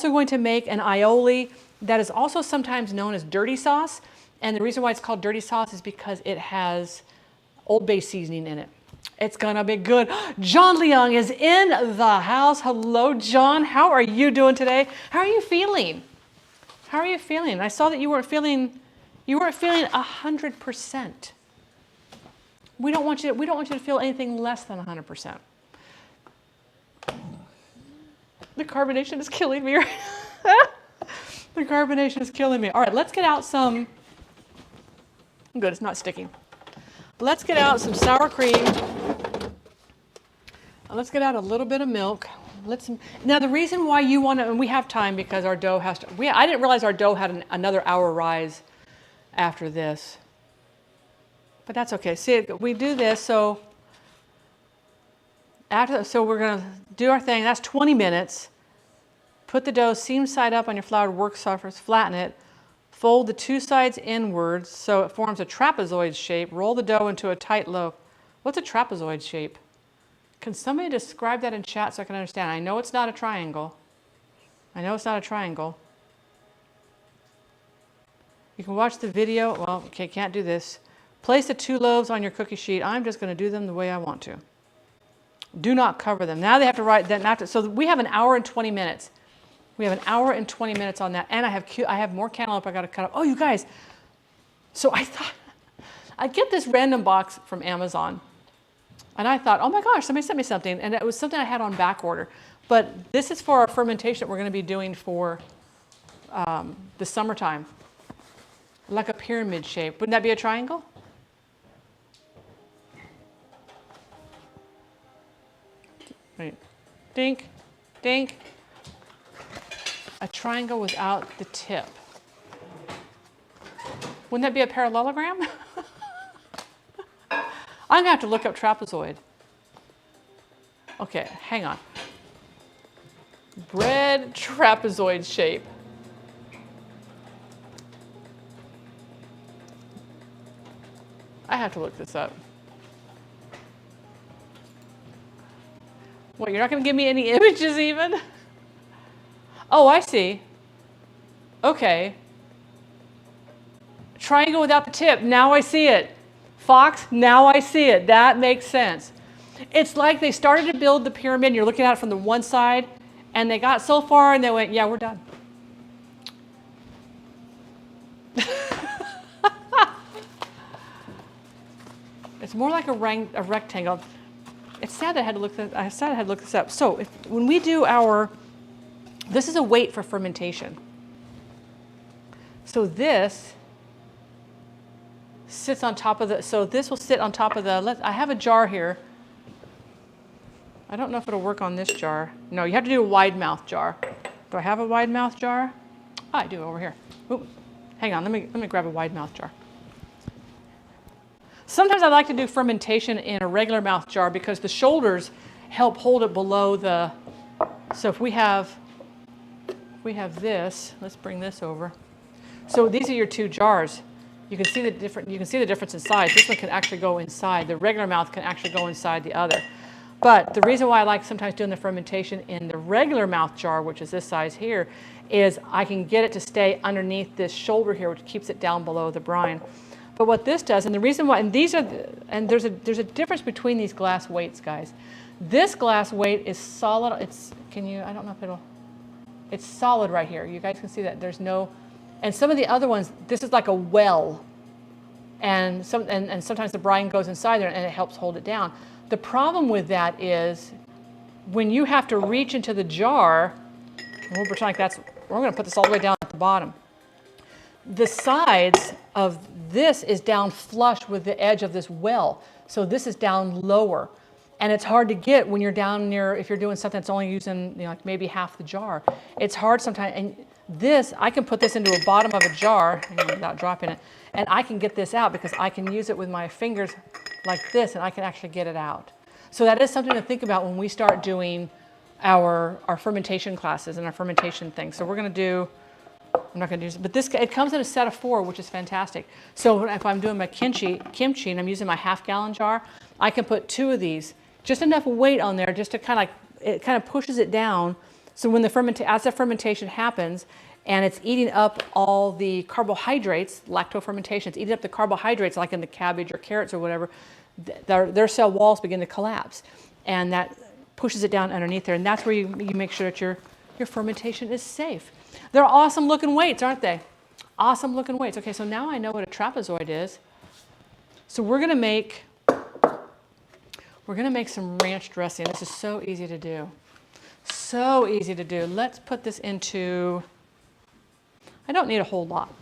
also going to make an aioli that is also sometimes known as dirty sauce. And the reason why it's called dirty sauce is because it has Old Bay seasoning in it. It's gonna be good. John Leung is in the house. Hello, John. How are you doing today? How are you feeling? How are you feeling? I saw that you weren't feeling 100%. We don't want you to feel anything less than 100%. The carbonation is killing me right now. The carbonation is killing me. All right, let's get out some. Good, it's not sticking. Let's get out some sour cream. Let's get out a little bit of milk. Now the reason why you want to, and we have time because our dough has to, I didn't realize our dough had another hour rise after this. But that's okay. See, we do this, so we're gonna do our thing. That's 20 minutes. Put the dough seam side up on your floured work surface, flatten it. Fold the two sides inwards so it forms a trapezoid shape. Roll the dough into a tight loaf. What's a trapezoid shape? Can somebody describe that in chat so I can understand? I know it's not a triangle. I know it's not a triangle. You can watch the video. Well, okay, can't do this. Place the two loaves on your cookie sheet. I'm just going to do them the way I want to. Do not cover them. Now they have to write that. So we have an hour and 20 minutes. We have an hour and 20 minutes on that. And I have more cantaloupe I got to cut up. Oh, you guys. So I thought, I get this random box from Amazon. And I thought, oh my gosh, somebody sent me something. And it was something I had on back order. But this is for our fermentation that we're going to be doing for the summertime. Like a pyramid shape. Wouldn't that be a triangle? Right. Dink, dink. A triangle without the tip. Wouldn't that be a parallelogram? I'm gonna have to look up trapezoid. Okay, hang on. Bread trapezoid shape. I have to look this up. What, you're not gonna give me any images even? Oh, I see. Okay. Triangle without the tip. Now I see it. Fox, now I see it. That makes sense. It's like they started to build the pyramid, and you're looking at it from the one side, and they got so far, and they went, yeah, we're done. It's more like a rectangle. It's sad that I had to look this up. So when we do this is a weight for fermentation. So this sits on top of this will sit on top of I have a jar here. I don't know if it'll work on this jar. No, you have to do a wide mouth jar. Do I have a wide mouth jar? Oh, I do over here. Ooh, hang on, let me grab a wide mouth jar. Sometimes I like to do fermentation in a regular mouth jar because the shoulders help hold it below the, so if we have this, let's bring this over. So these are your two jars. You can see the difference in size. This one can actually go inside. The regular mouth can actually go inside the other. But the reason why I like sometimes doing the fermentation in the regular mouth jar, which is this size here, is I can get it to stay underneath this shoulder here, which keeps it down below the brine. But what this does, and the reason why, and there's a difference between these glass weights, guys. This glass weight is solid. I don't know if it's solid right here. You guys can see that there's no, and some of the other ones, this is like a well. And sometimes the brine goes inside there and it helps hold it down. The problem with that is when you have to reach into the jar, and we'll pretend like we're going to put this all the way down at the bottom. The sides of this is down flush with the edge of this well. So this is down lower. And it's hard to get when you're down near, if you're doing something that's only using like maybe half the jar. It's hard sometimes. And this, I can put this into a bottom of a jar without dropping it. And I can get this out because I can use it with my fingers like this and I can actually get it out. So that is something to think about when we start doing our fermentation classes and our fermentation things. So we're going to do, I'm not going to do this, but it comes in a set of 4, which is fantastic. So if I'm doing my kimchi and I'm using my half-gallon jar, I can put 2 of these, just enough weight on there just to it kind of pushes it down So when as the fermentation happens, and it's eating up all the carbohydrates, lactofermentation, it's eating up the carbohydrates like in the cabbage or carrots or whatever, their cell walls begin to collapse. And that pushes it down underneath there. And that's where you make sure that your fermentation is safe. They're awesome looking weights, aren't they? Awesome looking weights. Okay, so now I know what a trapezoid is. So we're gonna make some ranch dressing. This is so easy to do. So easy to do. Let's put this into, I don't need a whole lot.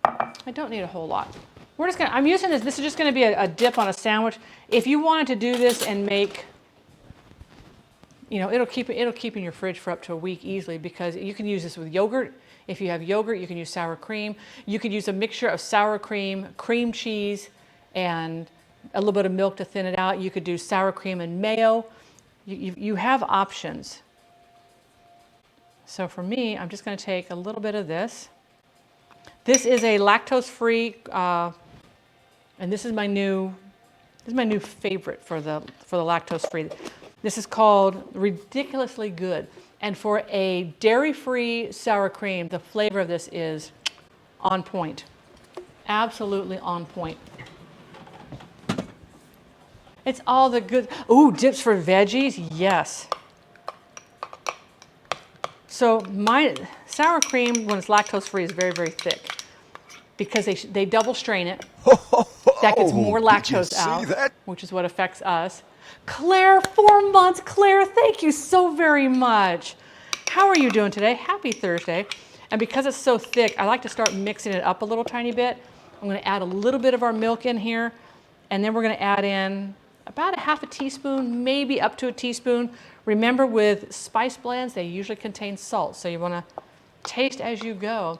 I don't need a whole lot. We're just gonna, I'm using this is just gonna be a dip on a sandwich. If you wanted to do this and make, you know, it'll keep in your fridge for up to a week easily, because you can use this with yogurt. If you have yogurt, you can use sour cream. You could use a mixture of sour cream, cream cheese, and a little bit of milk to thin it out. You could do sour cream and mayo. You have options. So for me, I'm just going to take a little bit of this. This is a lactose-free, and this is my new favorite for the lactose-free. This is called Ridiculously Good. And for a dairy-free sour cream, the flavor of this is on point. Absolutely on point. It's all the good. Ooh, dips for veggies, yes. So my sour cream, when it's lactose-free, is very, very thick, because they double strain it. That gets more lactose out, which is what affects us. Claire, 4 months. Claire, thank you so very much. How are you doing today? Happy Thursday. And because it's so thick, I like to start mixing it up a little tiny bit. I'm going to add a little bit of our milk in here, and then we're going to add in about a half a teaspoon, maybe up to a teaspoon. Remember, with spice blends, they usually contain salt, so you want to taste as you go.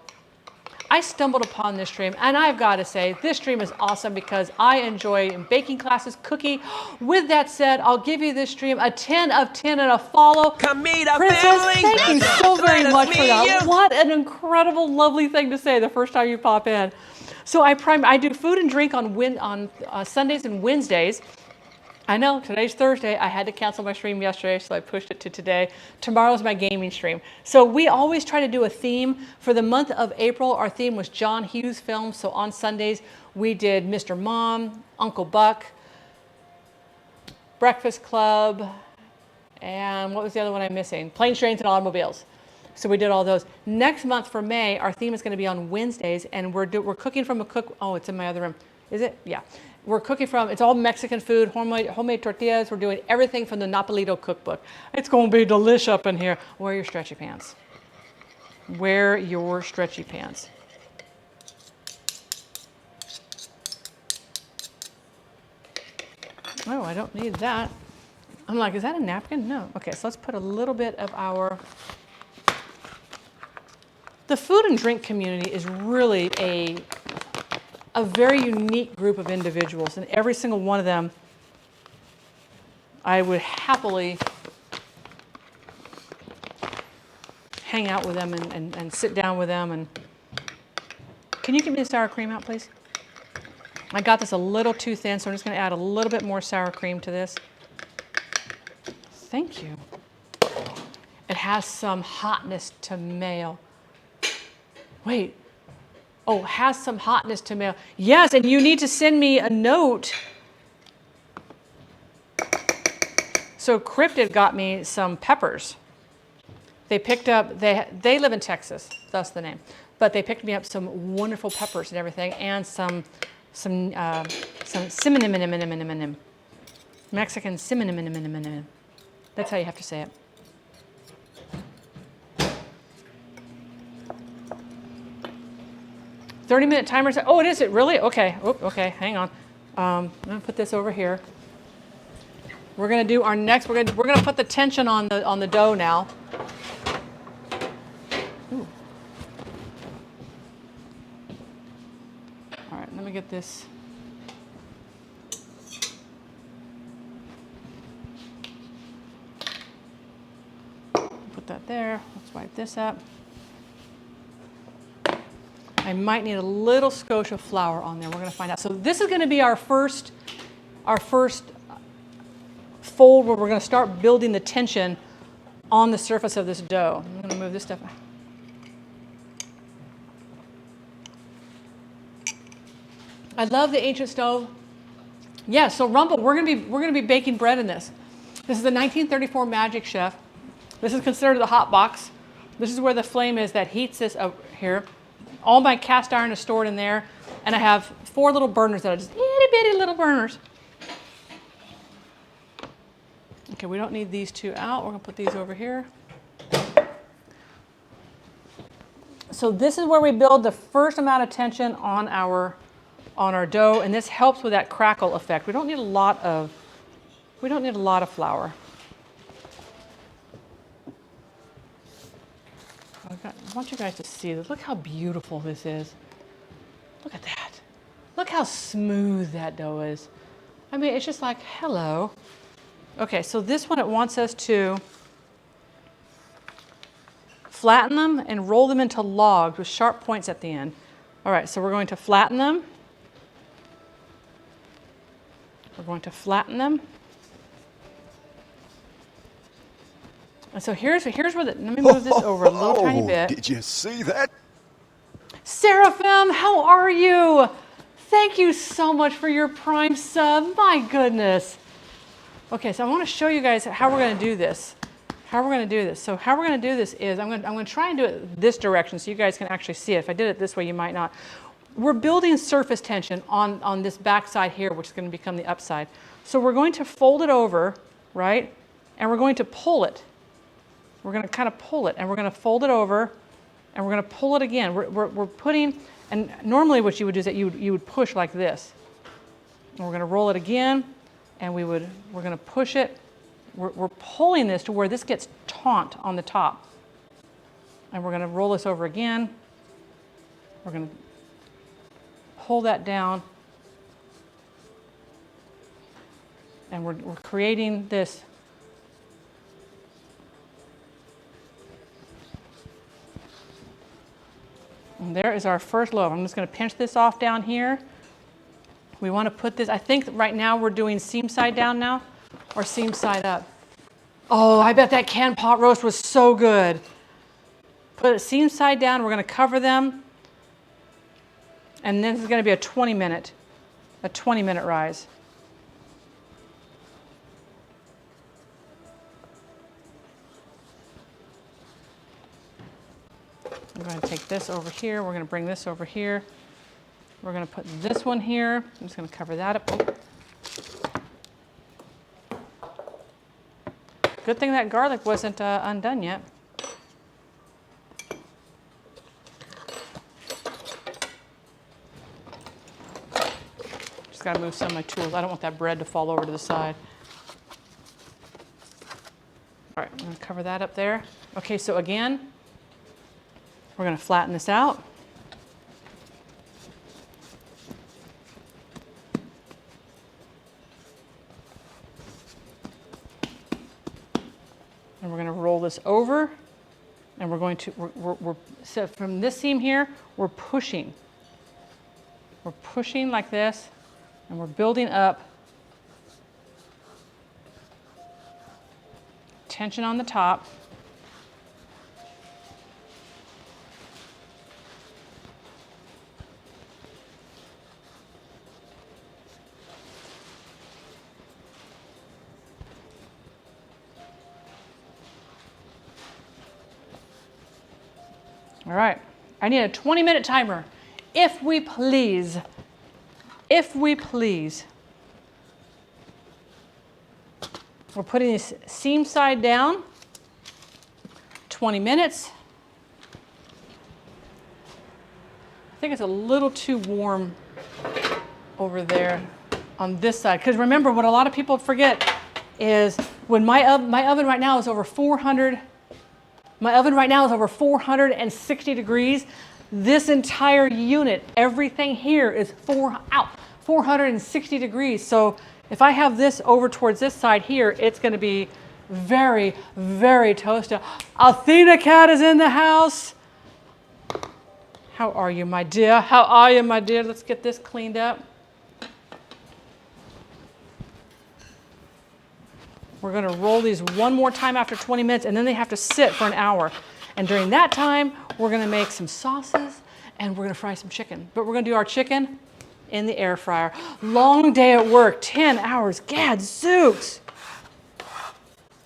I stumbled upon this stream, and I've got to say, this stream is awesome because I enjoy baking classes, cooking. With that said, I'll give you this stream a 10 of 10 and a follow. Princess, thank you so very much for that. What an incredible, lovely thing to say the first time you pop in. So I do food and drink on Sundays and Wednesdays. I know, today's Thursday. I had to cancel my stream yesterday, so I pushed it to today. Tomorrow's my gaming stream. So we always try to do a theme. For the month of April, our theme was John Hughes films. So on Sundays, we did Mr. Mom, Uncle Buck, Breakfast Club, and what was the other one I'm missing? Planes, Trains, and Automobiles. So we did all those. Next month for May, our theme is going to be on Wednesdays, and we're cooking from a cook. Oh, it's in my other room. Is it? Yeah. We're cooking from, it's all Mexican food, homemade tortillas. We're doing everything from the Napolito cookbook. It's going to be delish up in here. Wear your stretchy pants. Wear your stretchy pants. Oh, I don't need that. I'm like, is that a napkin? No. Okay, so let's put a little bit of the food and drink community is really a very unique group of individuals, and every single one of them, I would happily hang out with them and sit down with them. And can you give me the sour cream out, please? I got this a little too thin, so I'm just going to add a little bit more sour cream to this. Thank you. It has some hotness to mayo. Wait. Oh, has some hotness to mayo. Yes, and you need to send me a note. So Cryptid got me some peppers. They picked up, they live in Texas, thus the name. But they picked me up some wonderful peppers and everything, and some cinnamon, Mexican cinnamon. That's how you have to say it. 30-minute timer. Oh, it is it really? Okay. Oh, okay. Hang on. I'm gonna put this over here. We're gonna do our next. We're gonna put the tension on the dough now. Ooh. All right. Let me get this. Put that there. Let's wipe this up. I might need a little skosh of flour on there. We're going to find out. So this is going to be our first fold where we're going to start building the tension on the surface of this dough. I'm going to move this stuff. I love the ancient stove. Yeah, so Rumble, we're gonna be baking bread in this. This is the 1934 Magic Chef. This is considered the hot box. This is where the flame is that heats this up here. All my cast iron is stored in there, and I have 4 little burners that are just itty bitty little burners. Okay, we don't need these 2 out. We're gonna put these over here. So this is where we build the first amount of tension on our dough, and this helps with that crackle effect. We don't need a lot of flour. I want you guys to see this. Look how beautiful this is. Look at that. Look how smooth that dough is. I mean, it's just like, hello. Okay, so this one, it wants us to flatten them and roll them into logs with sharp points at the end. All right, so we're going to flatten them. We're going to flatten them. And so here's where let me move this over a little tiny bit. Did you see that? Seraphim, how are you? Thank you so much for your Prime sub. My goodness. Okay, so I want to show you guys how we're going to do this. So how we're going to do this is I'm going to try and do it this direction so you guys can actually see it. If I did it this way, you might not. We're building surface tension on this back side here, which is going to become the upside. So we're going to fold it over, right? And we're going to pull it. We're going to kind of pull it, and we're going to fold it over, and we're going to pull it again. We're putting, and normally what you would do is that you would push like this. And we're going to roll it again, and we're going to push it. We're pulling this to where this gets taut on the top. And we're going to roll this over again. We're going to pull that down, and we're creating this. And there is our first loaf. I'm just going to pinch this off down here. We want to put this, I think right now we're doing seam side down now, or seam side up. Oh, I bet that canned pot roast was so good. Put it seam side down. We're going to cover them. And then this is going to be a 20-minute rise. I'm going to take this over here. We're going to bring this over here. We're going to put this one here. I'm just going to cover that up. Good thing that garlic wasn't undone yet. Just got to move some of my tools. I don't want that bread to fall over to the side. All right, I'm going to cover that up there. Okay, so again, we're going to flatten this out. And we're going to roll this over, and we're going to, so from this seam here, we're pushing. We're pushing like this, and we're building up tension on the top. All right, I need a 20-minute timer, if we please. If we please. We're putting this seam side down, 20 minutes. I think it's a little too warm over there on this side. Because remember, what a lot of people forget is when my oven right now is over 400. My oven right now is over 460 degrees. This entire unit, everything here is 460 degrees. So if I have this over towards this side here, it's going to be very, very toasty. Athena Cat is in the house. How are you, my dear? How are you, my dear? Let's get this cleaned up. We're going to roll these one more time after 20 minutes, and then they have to sit for an hour. And during that time, we're going to make some sauces, and we're going to fry some chicken. But we're going to do our chicken in the air fryer. Long day at work, 10 hours. Gadzooks.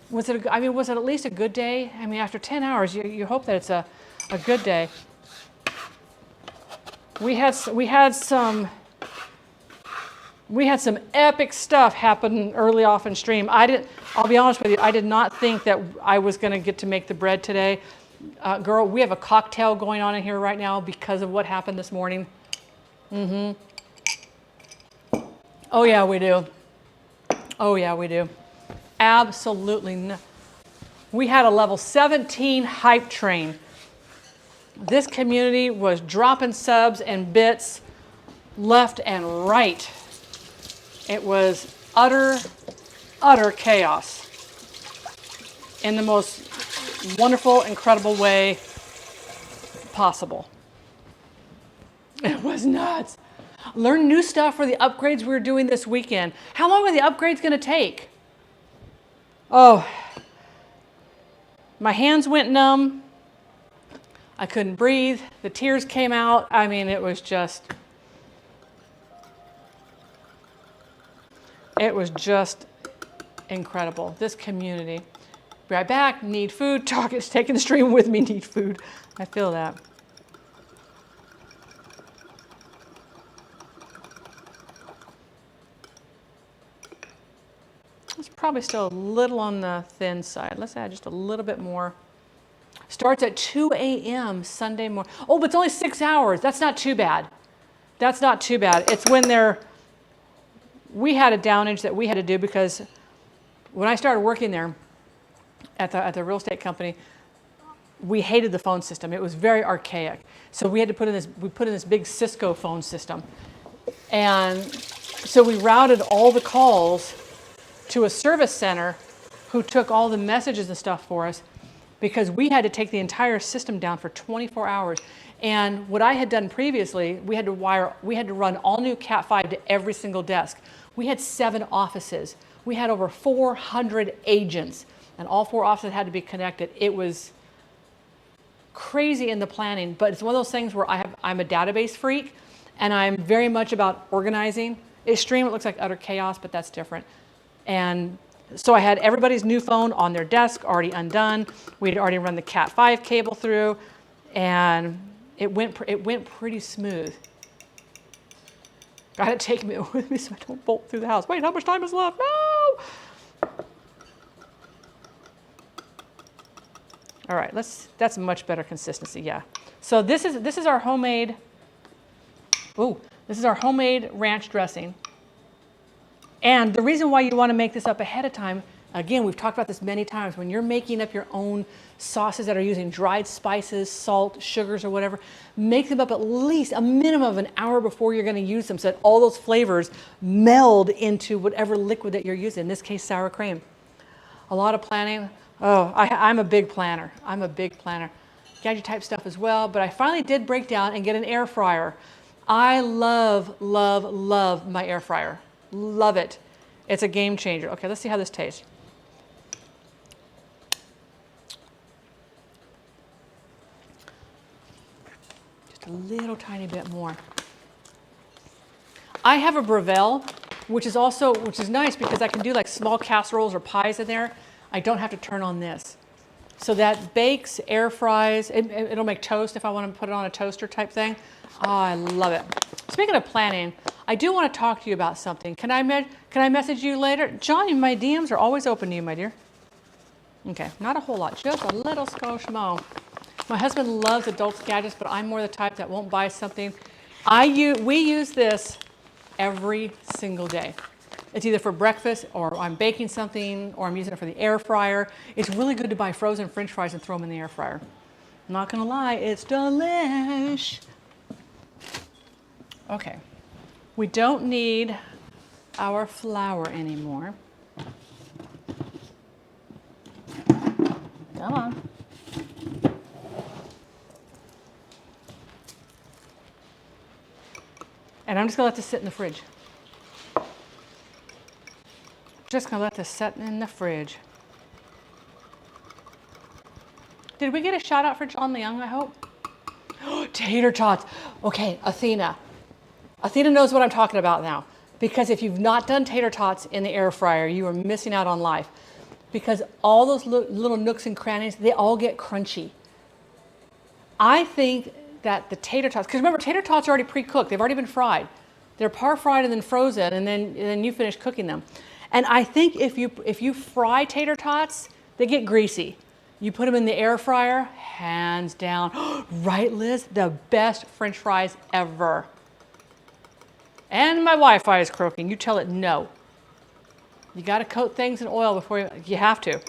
Was it at least a good day? I mean, after 10 hours, you hope that it's a good day. We had some epic stuff happen early off in stream. I'll be honest with you, I did not think that I was going to get to make the bread today. Girl, we have a cocktail going on in here right now because of what happened this morning. Oh yeah, we do. Oh yeah, we do. Absolutely no. We had a level 17 hype train. This community was dropping subs and bits left and right. It was utter chaos in the most wonderful, incredible way possible. It was nuts. Learn new stuff for the upgrades we're doing this weekend. How long are the upgrades going to take? Oh, my hands went numb. I couldn't breathe. The tears came out. I mean, it was just incredible. This community. Be right back. Need food. Talk is taking the stream with me. Need food. I feel that. It's probably still a little on the thin side. Let's add just a little bit more. Starts at 2 a.m. Sunday morning. Oh, but it's only 6 hours. That's not too bad. That's not too bad. It's when we had a downage that we had to do because when I started working there at the real estate company, we hated the phone system. It was very archaic. So we had to put in this big Cisco phone system. And so we routed all the calls to a service center who took all the messages and stuff for us because we had to take the entire system down for 24 hours. And what I had done previously, we had to run all new Cat 5 to every single desk. We had 7 offices. We had over 400 agents, and all 4 offices had to be connected. It was crazy in the planning, but it's one of those things where I'm a database freak, and I'm very much about organizing. Extreme, it looks like utter chaos, but that's different. And so I had everybody's new phone on their desk, already undone. We had already run the Cat 5 cable through, and it went pretty smooth. Got to take me with me so I don't bolt through the house. Wait, how much time is left? No! All right, that's much better consistency, yeah. So this is our homemade, this is our homemade ranch dressing. And the reason why you want to make this up ahead of time, again, we've talked about this many times, when you're making up your own sauces that are using dried spices, salt, sugars, or whatever, make them up at least a minimum of an hour before you're going to use them so that all those flavors meld into whatever liquid that you're using, in this case, sour cream. A lot of planning. Oh, I'm a big planner. I'm a big planner. Gadget type stuff as well, but I finally did break down and get an air fryer. I love, love, love my air fryer. Love it. It's a game changer. Okay, let's see how this tastes. Just a little tiny bit more. I have a Breville, which is nice because I can do like small casseroles or pies in there. I don't have to turn on this. So that bakes, air fries, it'll make toast if I want to put it on a toaster type thing. Oh, I love it. Speaking of planning, I do want to talk to you about something. Can I message you later? John, my DMs are always open to you, my dear. Okay, not a whole lot, just a little skosh mo. My husband loves adult gadgets, but I'm more the type that won't buy something. We use this every single day. It's either for breakfast, or I'm baking something, or I'm using it for the air fryer. It's really good to buy frozen French fries and throw them in the air fryer. I'm not gonna lie, it's delish. Okay, we don't need our flour anymore. Come on. And I'm just gonna let this sit in the fridge. Just gonna let this set in the fridge. Did we get a shout out for John Leung, I hope? Tater tots. Okay, Athena. Athena knows what I'm talking about now. Because if you've not done tater tots in the air fryer, you are missing out on life. Because all those little nooks and crannies, they all get crunchy. I think that the tater tots, because remember, tater tots are already pre-cooked. They've already been fried. They're par fried and then frozen, and then you finish cooking them. And I think if you fry tater tots, they get greasy. You put them in the air fryer, hands down. Right, Liz? The best French fries ever. And my Wi-Fi is croaking. You tell it no. You got to coat things in oil before you have to.